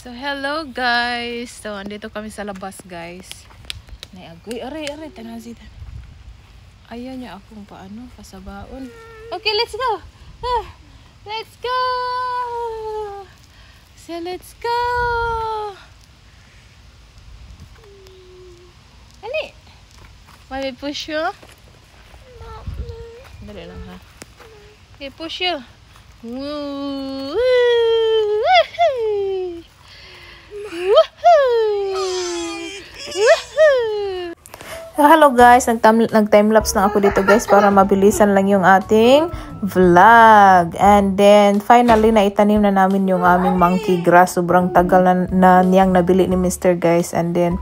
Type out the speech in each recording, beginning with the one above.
So, hello guys. So, andito kami sa labas guys. Naiagoy. Aray, tanazita. Ayaw niya akong paano, pasabaon. Okay, let's go. Let's go. So, let's go. Ali. May push you? Dali lang ha. Okay, push you. Woo! Hello guys, nag-time-lapse lang ako dito guys para mabilisan lang yung ating vlog. And then finally naitanim na namin yung aming monkey grass. Sobrang tagal na niyang nabili ni Mr. guys. And then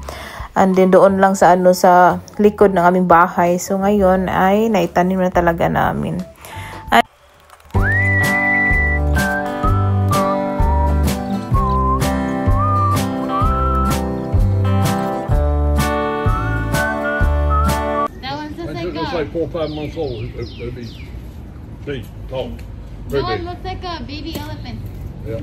doon lang sa sa likod ng aming bahay. So ngayon ay naitanim na talaga namin. Like 4 or 5 months old, it'll be big, tall, very That one big. looks like a baby elephant. Yeah.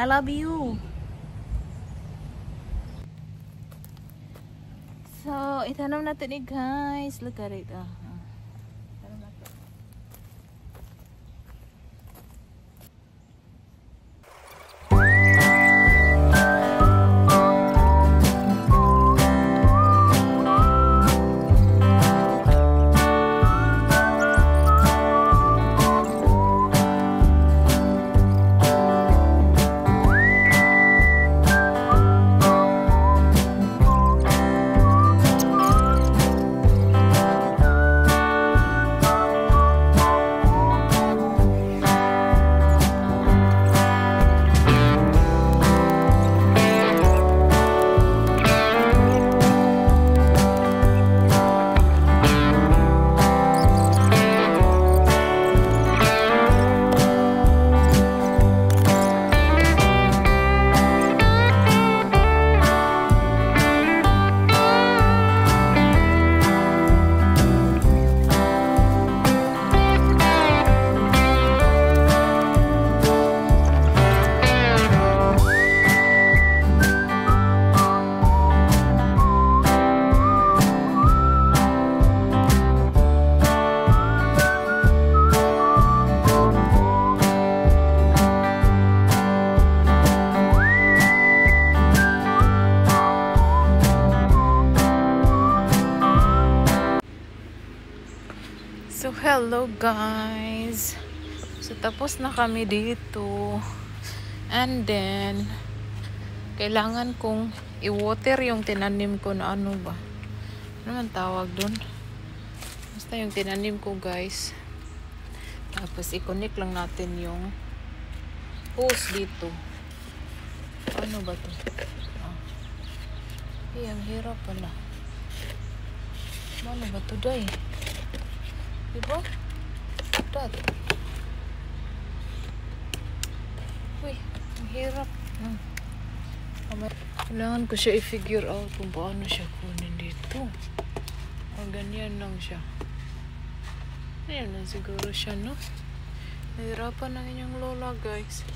I love you. So, itanong natin ni guys. Look at it. So, hello guys. So, tapos na kami dito. And then, kailangan kong i-water yung tinanim ko na ano ba? Ano man tawag dun? Basta yung tinanim ko guys. Tapos, i-connect lang natin yung hose dito. Ano ba to? Ang hirap pala. Ano ba to day? Diba? Dat. Uy, ang hirap. Kailangan ko siya i-figure out kung paano siya kunin dito. O ganyan lang siya. Ayan lang siguro siya, no? Nahirapan ng inyong lola, guys.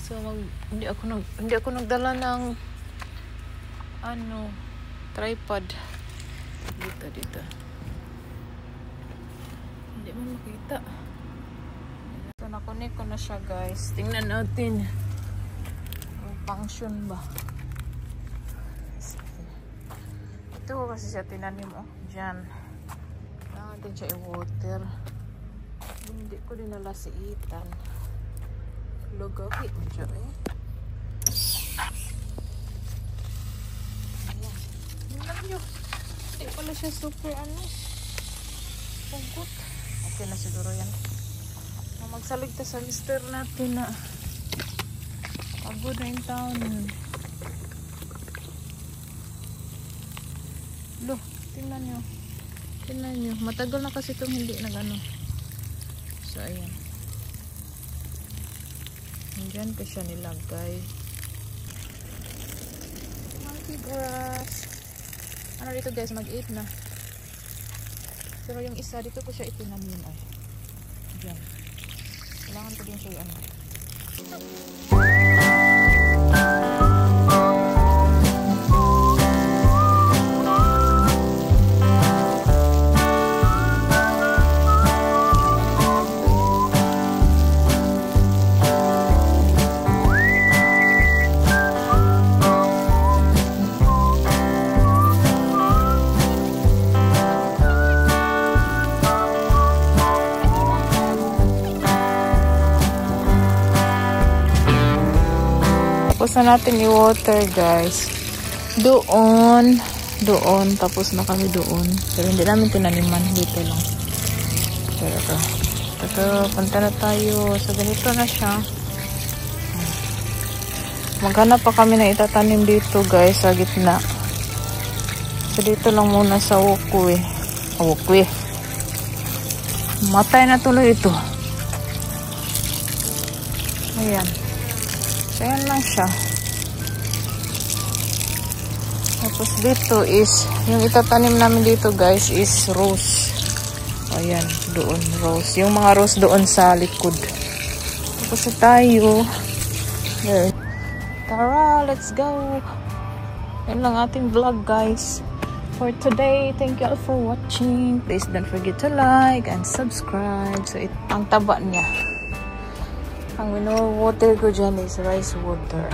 So, hindi ako nagdala ng tripod. Dito. Hindi mo makita. So, nakunik ko na siya guys. Tingnan natin. Ang function ba? Ito ko kasi siya tinanim. Diyan. Kailangan natin siya i-water. Hindi ko dinala si Ethan. Logapi mo siya eh. Ayan. Tingnan nyo. Hindi pala siya super pungkot. Okay na siguro yan. Magsalig ta sa mister natin na pagod na yung taon. Loh, tingnan nyo. Matagal na kasi itong hindi nag-ano. So, ayan. Diyan ko siya nilagay. lemongrass. Ano dito guys, mag-8 na. Pero yung isa, dito ko siya itinanim ay. Diyan. Kailangan ko din siya ano. Tapos na natin i-water guys. Doon. Tapos na kami doon. Pero hindi namin tinaniman. Dito lang. Pero ito. Punta na tayo. So ganito na siya. Maghanap pa kami na itatanim dito guys. Sa gitna. So dito lang muna sa walkway. Walkway. Matay na tuloy ito. Ayan. So, yan lang siya. Tapos dito is, yung itatanim namin dito guys is rose. Ayan, doon rose. Yung mga rose doon sa likod. Tapos tayo. There. Tara, let's go. Yan lang ating vlog guys. For today, thank you all for watching. Please don't forget to like and subscribe. So, ang taba niya. Ang water ko dyan is rice water.